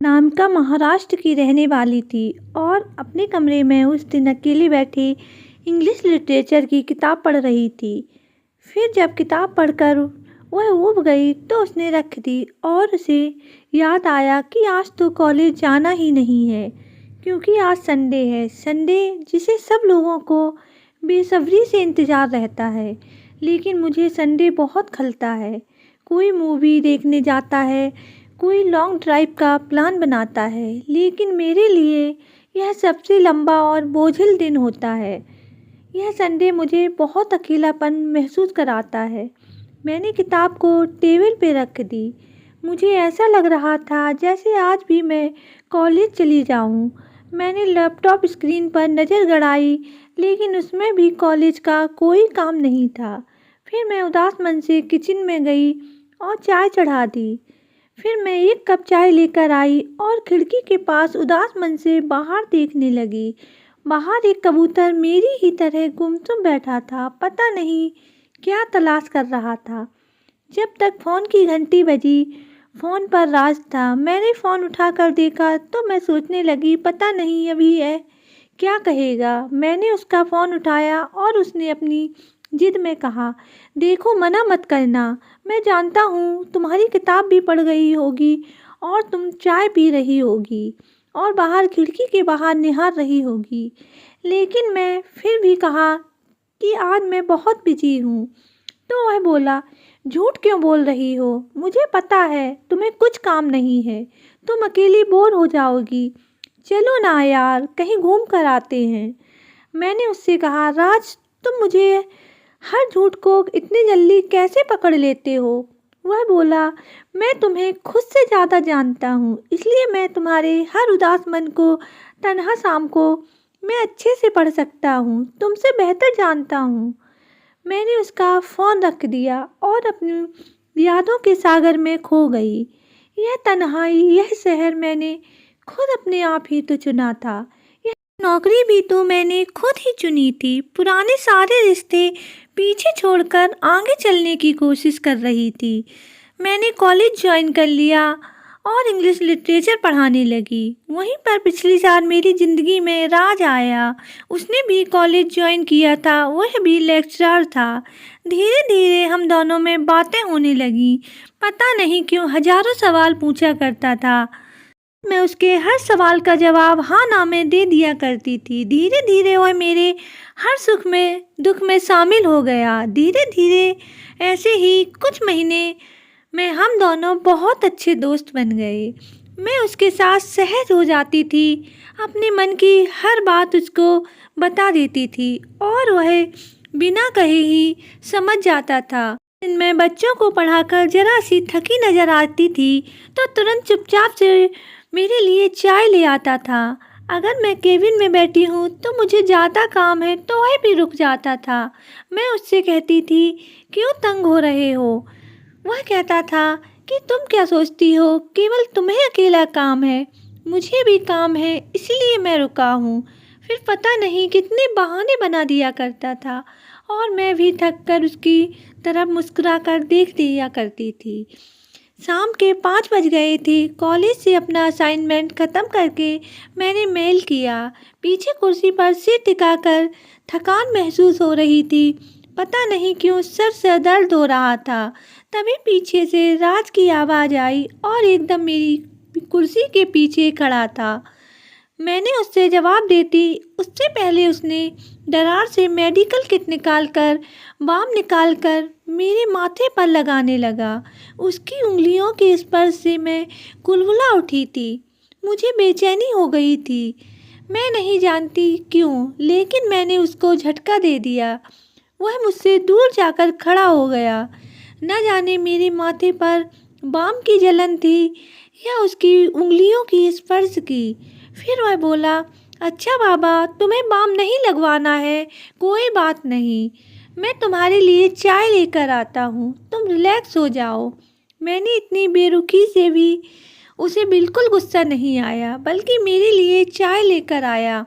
नाम का महाराष्ट्र की रहने वाली थी और अपने कमरे में उस दिन अकेली बैठी इंग्लिश लिटरेचर की किताब पढ़ रही थी। फिर जब किताब पढ़कर वह ऊब गई तो उसने रख दी और उसे याद आया कि आज तो कॉलेज जाना ही नहीं है, क्योंकि आज संडे है। संडे जिसे सब लोगों को बेसब्री से इंतज़ार रहता है, लेकिन मुझे संडे बहुत खलता है। कोई मूवी देखने जाता है, कोई लॉन्ग ड्राइव का प्लान बनाता है, लेकिन मेरे लिए यह सबसे लंबा और बोझिल दिन होता है। यह संडे मुझे बहुत अकेलापन महसूस कराता है। मैंने किताब को टेबल पे रख दी। मुझे ऐसा लग रहा था जैसे आज भी मैं कॉलेज चली जाऊं। मैंने लैपटॉप स्क्रीन पर नज़र गड़ाई, लेकिन उसमें भी कॉलेज का कोई काम नहीं था। फिर मैं उदास मन से किचन में गई और चाय चढ़ा दी। फिर मैं एक कप चाय लेकर आई और खिड़की के पास उदास मन से बाहर देखने लगी। बाहर एक कबूतर मेरी ही तरह गुमसुम बैठा था, पता नहीं क्या तलाश कर रहा था। जब तक फ़ोन की घंटी बजी, फ़ोन पर राज था। मैंने फ़ोन उठाकर देखा तो मैं सोचने लगी, पता नहीं अभी है क्या कहेगा। मैंने उसका फ़ोन उठाया और उसने अपनी जिद में कहा, देखो मना मत करना, मैं जानता हूँ तुम्हारी किताब भी पढ़ गई होगी और तुम चाय पी रही होगी और बाहर खिड़की के बाहर निहार रही होगी, लेकिन मैं फिर भी कहा कि आज मैं बहुत बिजी हूँ। तो वह बोला, झूठ क्यों बोल रही हो, मुझे पता है तुम्हें कुछ काम नहीं है, तुम अकेली बोर हो जाओगी। चलो ना यार, कहीं घूम कर आते हैं। मैंने उससे कहा, राज तुम मुझे हर झूठ को इतनी जल्दी कैसे पकड़ लेते हो। वह बोला, मैं तुम्हें खुद से ज़्यादा जानता हूँ, इसलिए मैं तुम्हारे हर उदास मन को तन्हा शाम को मैं अच्छे से पढ़ सकता हूँ, तुमसे बेहतर जानता हूँ। मैंने उसका फ़ोन रख दिया और अपनी यादों के सागर में खो गई। यह तन्हाई, यह शहर मैंने खुद अपने आप ही तो चुना था। यह नौकरी भी तो मैंने खुद ही चुनी थी। पुराने सारे रिश्ते पीछे छोड़कर आगे चलने की कोशिश कर रही थी। मैंने कॉलेज ज्वाइन कर लिया और इंग्लिश लिटरेचर पढ़ाने लगी। वहीं पर पिछली साल मेरी ज़िंदगी में राज आया। उसने भी कॉलेज ज्वाइन किया था, वह भी लेक्चरर था। धीरे धीरे हम दोनों में बातें होने लगीं। पता नहीं क्यों हजारों सवाल पूछा करता था। मैं उसके हर सवाल का जवाब हाँ ना में दे दिया करती थी। धीरे धीरे वह मेरे हर सुख में दुख में शामिल हो गया। धीरे धीरे ऐसे ही कुछ महीने में हम दोनों बहुत अच्छे दोस्त बन गए। मैं उसके साथ सहज हो जाती थी, अपने मन की हर बात उसको बता देती थी और वह बिना कहे ही समझ जाता था। मैं बच्चों को पढ़ाकर जरा सी थकी नजर आती थी तो तुरंत चुपचाप से मेरे लिए चाय ले आता था। अगर मैं केबिन में बैठी हूँ तो मुझे ज़्यादा काम है तो वह भी रुक जाता था। मैं उससे कहती थी, क्यों तंग हो रहे हो। वह कहता था कि तुम क्या सोचती हो, केवल तुम्हें अकेला काम है, मुझे भी काम है, इसलिए मैं रुका हूँ। फिर पता नहीं कितने बहाने बना दिया करता था और मैं भी थक कर उसकी तरफ मुस्कुरा कर देख दिया करती थी। शाम के 5 बज गए थे। कॉलेज से अपना असाइनमेंट ख़त्म करके मैंने मेल किया। पीछे कुर्सी पर सिर टिकाकर थकान महसूस हो रही थी। पता नहीं क्यों सर से दर्द हो रहा था। तभी पीछे से राज की आवाज़ आई और एकदम मेरी कुर्सी के पीछे खड़ा था। मैंने उससे जवाब देती उससे पहले उसने दरार से मेडिकल किट निकालकर बाम निकालकर मेरे माथे पर लगाने लगा। उसकी उंगलियों के स्पर्श से मैं कुलबुला उठी थी। मुझे बेचैनी हो गई थी, मैं नहीं जानती क्यों, लेकिन मैंने उसको झटका दे दिया। वह मुझसे दूर जाकर खड़ा हो गया। न जाने मेरे माथे पर बाम की जलन थी या उसकी उंगलियों की स्पर्श की। फिर वह बोला, अच्छा बाबा, तुम्हें बाम नहीं लगवाना है, कोई बात नहीं, मैं तुम्हारे लिए चाय लेकर आता हूँ, तुम रिलैक्स हो जाओ। मैंने इतनी बेरुखी से भी उसे बिल्कुल गुस्सा नहीं आया, बल्कि मेरे लिए चाय लेकर आया।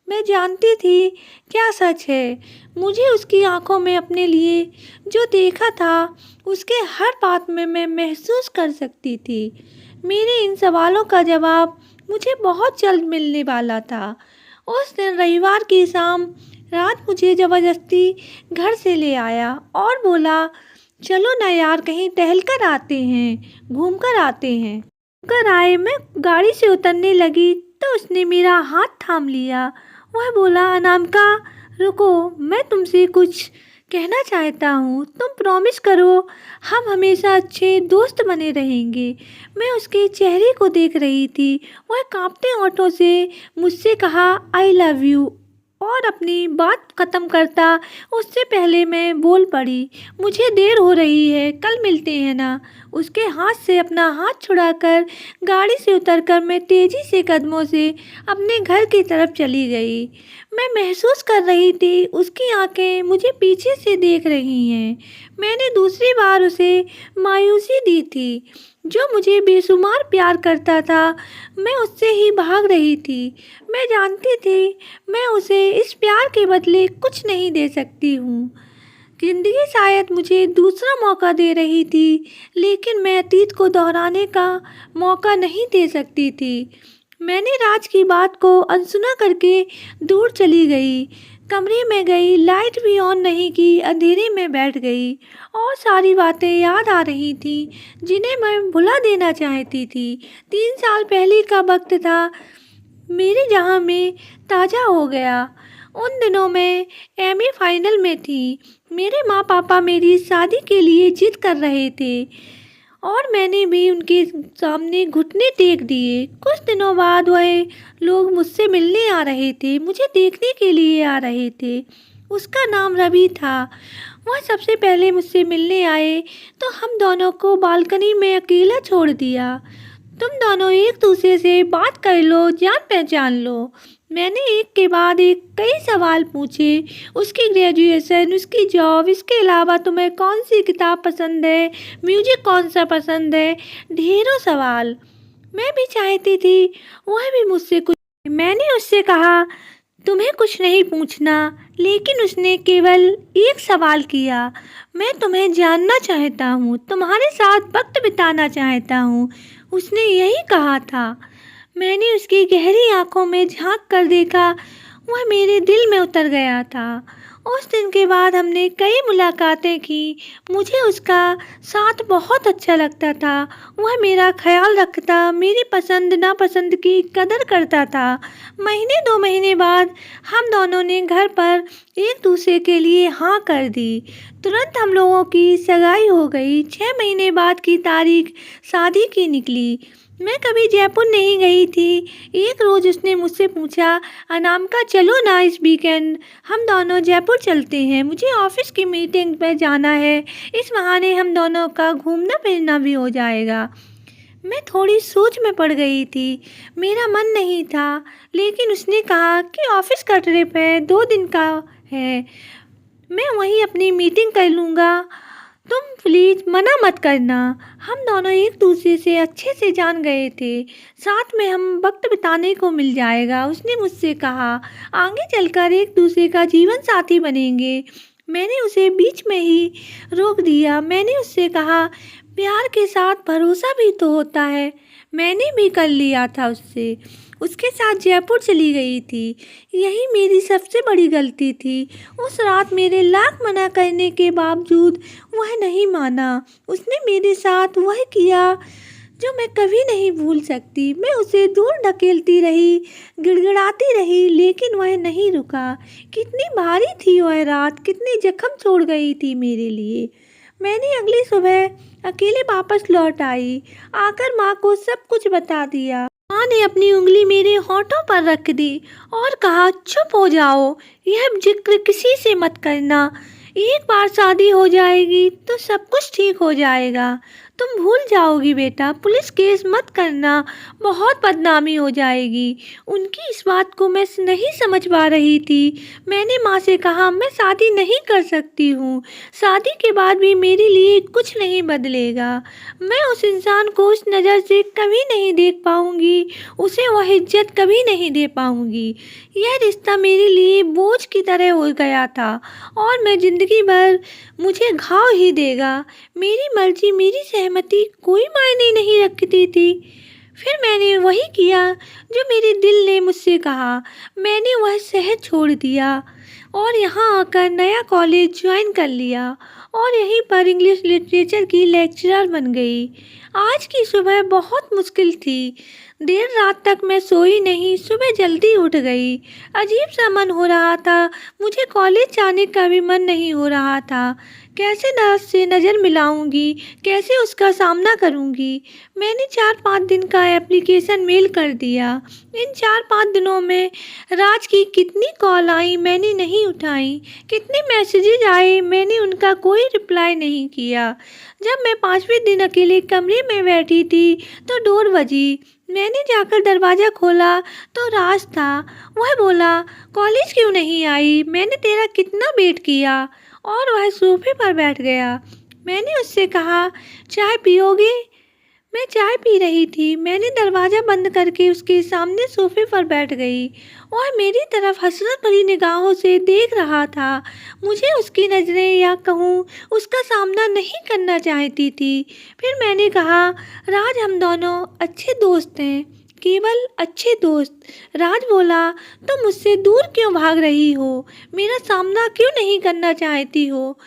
मैं जानती थी क्या सच है। मुझे उसकी आंखों में अपने लिए जो देखा था उसके हर बात में मैं महसूस कर सकती थी। मेरे इन सवालों का जवाब मुझे बहुत जल्द मिलने वाला था। उस दिन रविवार की शाम रात मुझे ज़बरदस्ती घर से ले आया और बोला, चलो ना यार, कहीं टहल कर आते हैं, घूम कर आते हैं। घर आए, मैं गाड़ी से उतरने लगी तो उसने मेरा हाथ थाम लिया। वह बोला, अनामिका रुको, मैं तुमसे कुछ कहना चाहता हूँ, तुम प्रॉमिस करो हम हमेशा अच्छे दोस्त बने रहेंगे। मैं उसके चेहरे को देख रही थी। वह कांपते होठों से मुझसे कहा, आई लव यू, और अपनी बात ख़त्म करता उससे पहले मैं बोल पड़ी, मुझे देर हो रही है, कल मिलते हैं ना। उसके हाथ से अपना हाथ छुड़ाकर गाड़ी से उतरकर मैं तेज़ी से कदमों से अपने घर की तरफ चली गई। मैं महसूस कर रही थी उसकी आंखें मुझे पीछे से देख रही हैं। मैंने दूसरी बार उसे मायूसी दी थी। जो मुझे बेशुमार प्यार करता था, मैं उससे ही भाग रही थी। मैं जानती थी मैं उसे इस प्यार के बदले कुछ नहीं दे सकती हूँ। ज़िंदगी शायद मुझे दूसरा मौका दे रही थी, लेकिन मैं अतीत को दोहराने का मौका नहीं दे सकती थी। मैंने राज की बात को अनसुना करके दूर चली गई। कमरे में गई, लाइट भी ऑन नहीं की, अंधेरे में बैठ गई और सारी बातें याद आ रही थीं जिन्हें मैं भुला देना चाहती थी। 3 साल पहले का वक्त था, मेरे जहाँ में ताज़ा हो गया। उन दिनों मैं एमए फाइनल में थी। मेरे माँ पापा मेरी शादी के लिए जिद कर रहे थे और मैंने भी उनके सामने घुटने टेक दिए। कुछ दिनों बाद वह लोग मुझसे मिलने आ रहे थे, मुझे देखने के लिए आ रहे थे। उसका नाम रवि था। वह सबसे पहले मुझसे मिलने आए तो हम दोनों को बालकनी में अकेला छोड़ दिया। तुम दोनों एक दूसरे से बात कर लो, जान पहचान लो। मैंने एक के बाद एक कई सवाल पूछे, उसकी ग्रेजुएशन, उसकी जॉब, इसके अलावा तुम्हें कौन सी किताब पसंद है, म्यूजिक कौन सा पसंद है, ढेरों सवाल। मैं भी चाहती थी वह भी मुझसे कुछ। मैंने उससे कहा, तुम्हें कुछ नहीं पूछना, लेकिन उसने केवल एक सवाल किया, मैं तुम्हें जानना चाहता हूँ, तुम्हारे साथ वक्त बिताना चाहता हूँ। उसने यही कहा था। मैंने उसकी गहरी आंखों में झांक कर देखा, वह मेरे दिल में उतर गया था। उस दिन के बाद हमने कई मुलाकातें की। मुझे उसका साथ बहुत अच्छा लगता था। वह मेरा ख्याल रखता, मेरी पसंद नापसंद की कदर करता था। महीने 2 महीने बाद हम दोनों ने घर पर एक दूसरे के लिए हाँ कर दी। तुरंत हम लोगों की सगाई हो गई। 6 महीने बाद की तारीख शादी की निकली। मैं कभी जयपुर नहीं गई थी। एक रोज़ उसने मुझसे पूछा, अनामिका चलो ना, इस वीकेंड हम दोनों जयपुर चलते हैं, मुझे ऑफिस की मीटिंग पे जाना है, इस बहाने हम दोनों का घूमना फिरना भी हो जाएगा। मैं थोड़ी सोच में पड़ गई थी। मेरा मन नहीं था, लेकिन उसने कहा कि ऑफिस का ट्रिप है, 2 दिन का है, मैं वहीं अपनी मीटिंग कर लूँगा, तुम प्लीज़ मना मत करना। हम दोनों एक दूसरे से अच्छे से जान गए थे, साथ में हम वक्त बिताने को मिल जाएगा। उसने मुझसे कहा, आगे चलकर एक दूसरे का जीवन साथी बनेंगे। मैंने उसे बीच में ही रोक दिया। मैंने उससे कहा, प्यार के साथ भरोसा भी तो होता है। मैंने भी कर लिया था उससे, उसके साथ जयपुर चली गई थी। यही मेरी सबसे बड़ी गलती थी। उस रात मेरे लाख मना करने के बावजूद वह नहीं माना। उसने मेरे साथ वह किया जो मैं कभी नहीं भूल सकती। मैं उसे दूर ढकेलती रही, गिड़गिड़ाती रही, लेकिन वह नहीं रुका। कितनी भारी थी वह रात, कितनी जख्म छोड़ गई थी मेरे लिए। मैंने अगली सुबह अकेले वापस लौट आई। आकर माँ को सब कुछ बता दिया। माँ ने अपनी उंगली मेरे होठों पर रख दी और कहा, चुप हो जाओ, यह जिक्र किसी से मत करना। एक बार शादी हो जाएगी तो सब कुछ ठीक हो जाएगा, तुम भूल जाओगी बेटा। पुलिस केस मत करना, बहुत बदनामी हो जाएगी। उनकी इस बात को मैं नहीं समझ पा रही थी। मैंने माँ से कहा, मैं शादी नहीं कर सकती हूँ, शादी के बाद भी मेरे लिए कुछ नहीं बदलेगा। मैं उस इंसान को उस नज़र से कभी नहीं देख पाऊँगी, उसे वह इज्जत कभी नहीं दे पाऊँगी। यह रिश्ता मेरे लिए बोझ की तरह हो गया था और मैं ज़िंदगी भर मुझे घाव ही देगा। मेरी मर्जी, मेरी सहमति कोई मायने नहीं रखती थी। फिर मैंने वही किया जो मेरे दिल ने मुझसे कहा। मैंने वह शहर छोड़ दिया और यहाँ आकर नया कॉलेज ज्वाइन कर लिया और यहीं पर इंग्लिश लिटरेचर की लेक्चरर बन गई। आज की सुबह बहुत मुश्किल थी। देर रात तक मैं सोई नहीं, सुबह जल्दी उठ गई। अजीब सा मन हो रहा था, मुझे कॉलेज जाने का भी मन नहीं हो रहा था। कैसे नर्स से नज़र मिलाऊंगी, कैसे उसका सामना करूंगी। मैंने 4-5 दिन का एप्लीकेशन मेल कर दिया। इन 4-5 दिनों में राज की कितनी कॉल आई मैंने नहीं उठाई, कितने मैसेजेज आए मैंने उनका कोई रिप्लाई नहीं किया। जब मैं 5वें दिन अकेले कमरे में बैठी थी तो डोर बजी। मैंने जाकर दरवाज़ा खोला तो राज था। वह बोला, कॉलेज क्यों नहीं आई, मैंने तेरा कितना वेट किया। और वह सोफे पर बैठ गया। मैंने उससे कहा, चाय पियोगे? मैं चाय पी रही थी। मैंने दरवाज़ा बंद करके उसके सामने सोफे पर बैठ गई। वह मेरी तरफ हसरत भरी निगाहों से देख रहा था। मुझे उसकी नज़रें या कहूँ उसका सामना नहीं करना चाहती थी। फिर मैंने कहा, राज हम दोनों अच्छे दोस्त हैं, केवल अच्छे दोस्त। राज बोला, तुम मुझसे दूर क्यों भाग रही हो, मेरा सामना क्यों नहीं करना चाहती हो?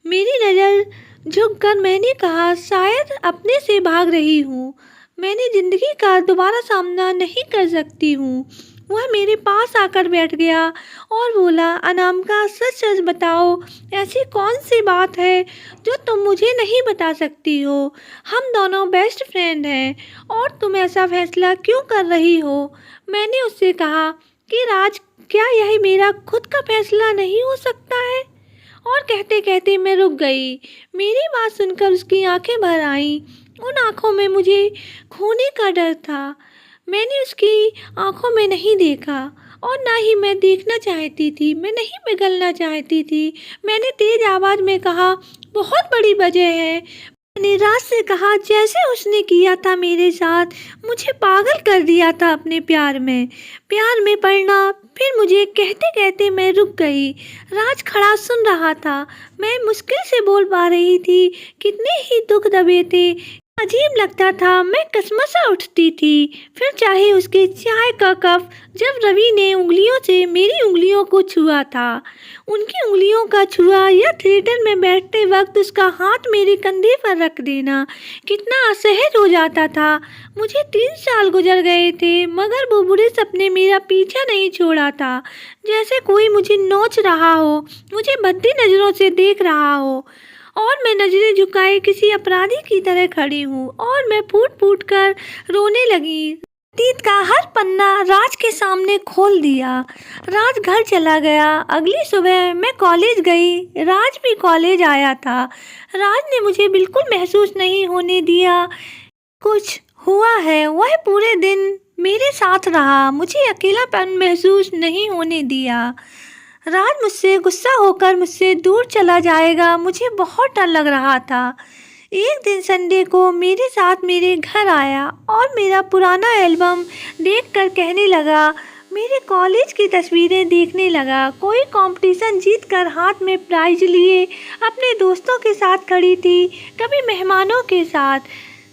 मेरी नज़र झुककर मैंने कहा, शायद अपने से भाग रही हूँ। मैंने ज़िंदगी का दोबारा सामना नहीं कर सकती हूँ। वह मेरे पास आकर बैठ गया और बोला, अनामिका सच सच बताओ, ऐसी कौन सी बात है जो तुम मुझे नहीं बता सकती हो? हम दोनों बेस्ट फ्रेंड हैं और तुम ऐसा फैसला क्यों कर रही हो? मैंने उससे कहा कि राज, क्या यह मेरा खुद का फैसला नहीं हो सकता है? और कहते कहते मैं रुक गई। मेरी बात सुनकर उसकी आंखें भर आईं। उन आंखों में मुझे खोने का डर था। मैंने उसकी आंखों में नहीं देखा और ना ही मैं देखना चाहती थी। मैं नहीं पिघलना चाहती थी। मैंने तेज आवाज़ में कहा, बहुत बड़ी वजह है। मैंने राज से कहा, जैसे उसने किया था मेरे साथ, मुझे पागल कर दिया था अपने प्यार में पड़ना। फिर मुझे कहते कहते मैं रुक गई। राज खड़ा सुन रहा था। मैं मुश्किल से बोल पा रही थी। कितने ही दुख दबे थे। अजीब लगता था। मैं कसमसा उठती थी। फिर चाहे उसके चाय का कप जब रवि ने उंगलियों से मेरी उंगलियों को छुआ था, उनकी उंगलियों का छुआ, या थिएटर में बैठते वक्त उसका हाथ मेरे कंधे पर रख देना कितना असहज हो जाता था। मुझे 3 साल गुजर गए थे मगर वो बुरे सपने मेरा पीछा नहीं छोड़ा था। जैसे कोई मुझे नोच रहा हो, मुझे भद्दी नज़रों से देख रहा हो और मैं नज़रें झुकाए किसी अपराधी की तरह खड़ी हूँ और मैं फूट फूट कर रोने लगी। अतीत का हर पन्ना राज के सामने खोल दिया। राज घर चला गया। अगली सुबह मैं कॉलेज गई। राज भी कॉलेज आया था। राज ने मुझे बिल्कुल महसूस नहीं होने दिया कुछ हुआ है। वह पूरे दिन मेरे साथ रहा, मुझे अकेलापन महसूस नहीं होने दिया। राज मुझसे गुस्सा होकर मुझसे दूर चला जाएगा, मुझे बहुत डर लग रहा था। एक दिन संडे को मेरे साथ मेरे घर आया और मेरा पुराना एल्बम देखकर कहने लगा, मेरे कॉलेज की तस्वीरें देखने लगा। कोई कंपटीशन जीतकर हाथ में प्राइज लिए अपने दोस्तों के साथ खड़ी थी, कभी मेहमानों के साथ।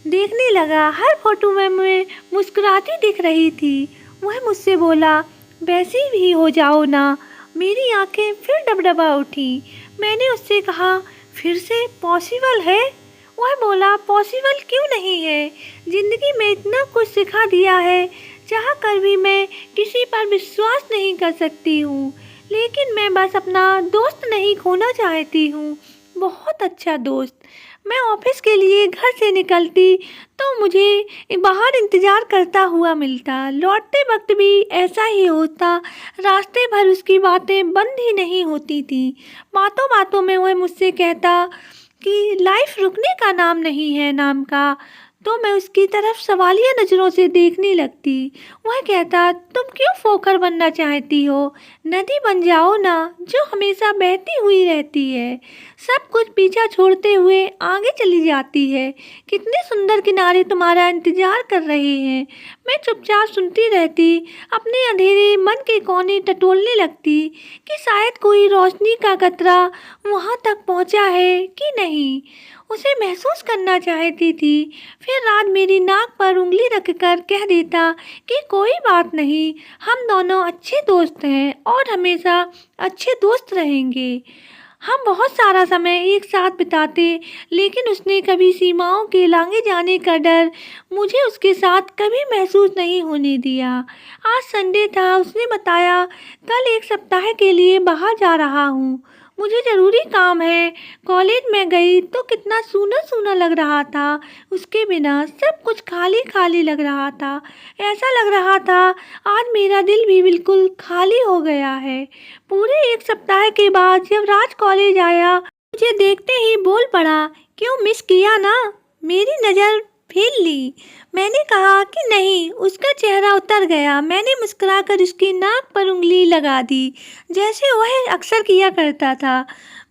देखने लगा, हर फोटो में मैं मुस्कुराती दिख रही थी। वह मुझसे बोला, वैसी भी हो जाओ ना। मेरी आंखें फिर डबडबा उठी। मैंने उससे कहा, फिर से पॉसिबल है? वह बोला, पॉसिबल क्यों नहीं है? ज़िंदगी में इतना कुछ सिखा दिया है, चाह कर भी मैं किसी पर विश्वास नहीं कर सकती हूँ। लेकिन मैं बस अपना दोस्त नहीं खोना चाहती हूँ, बहुत अच्छा दोस्त। मैं ऑफिस के लिए घर से निकलती तो मुझे बाहर इंतज़ार करता हुआ मिलता। लौटते वक्त भी ऐसा ही होता। रास्ते भर उसकी बातें बंद ही नहीं होती थी। बातों बातों में वह मुझसे कहता कि लाइफ रुकने का नाम नहीं है नाम का, तो मैं उसकी तरफ सवालिया नज़रों से देखने लगती। वह कहता, तुम क्यों फोकर बनना चाहती हो? नदी बन जाओ ना, जो हमेशा बहती हुई रहती है, सब कुछ पीछा छोड़ते हुए आगे चली जाती है। कितने सुंदर किनारे तुम्हारा इंतजार कर रहे हैं। मैं चुपचाप सुनती रहती, अपने अंधेरे मन के कोने टटोलने लगती कि शायद कोई रोशनी का कतरा वहाँ तक पहुँचा है कि नहीं। उसे महसूस करना चाहती थी। फिर राज मेरी नाक पर उंगली रखकर कह देता कि कोई बात नहीं, हम दोनों अच्छे दोस्त हैं और हमेशा अच्छे दोस्त रहेंगे। हम बहुत सारा समय एक साथ बिताते, लेकिन उसने कभी सीमाओं के लांघे जाने का डर मुझे उसके साथ कभी महसूस नहीं होने दिया। आज संडे था, उसने बताया कल एक सप्ताह के लिए बाहर जा रहा हूँ, मुझे ज़रूरी काम है। कॉलेज में गई तो कितना सूना सूना लग रहा था, उसके बिना सब कुछ खाली खाली लग रहा था। ऐसा लग रहा था आज मेरा दिल भी बिल्कुल खाली हो गया है। पूरे एक सप्ताह के बाद जब राज कॉलेज आया, मुझे देखते ही बोल पड़ा, क्यों मिस किया ना? मेरी नज़र फेर ली। मैंने कहा कि नहीं। उसका चेहरा उतर गया। मैंने मुस्कुराकर उसकी नाक पर उंगली लगा दी, जैसे वह अक्सर किया करता था।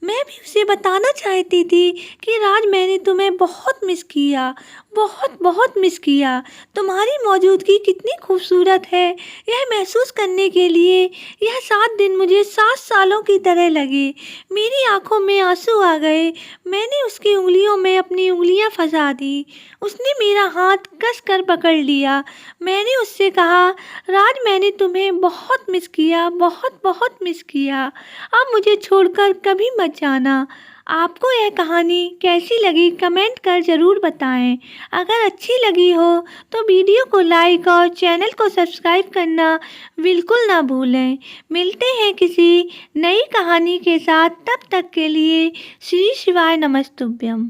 मैं भी उसे बताना चाहती थी कि राज, मैंने तुम्हें बहुत मिस किया, बहुत बहुत मिस किया। तुम्हारी मौजूदगी कितनी खूबसूरत है, यह महसूस करने के लिए यह 7 दिन मुझे 7 सालों की तरह लगे। मेरी आंखों में आंसू आ गए। मैंने उसकी उंगलियों में अपनी उंगलियां फंसा दी। उसने मेरा हाथ कस कर पकड़ लिया। मैंने उससे कहा, राज, मैंने तुम्हें बहुत मिस किया, बहुत बहुत मिस किया। अब मुझे छोड़कर कभी मत जाना। आपको यह कहानी कैसी लगी कमेंट कर ज़रूर बताएं। अगर अच्छी लगी हो तो वीडियो को लाइक और चैनल को सब्सक्राइब करना बिल्कुल ना भूलें। मिलते हैं किसी नई कहानी के साथ, तब तक के लिए श्री शिवाय नमस्तुभ्यम।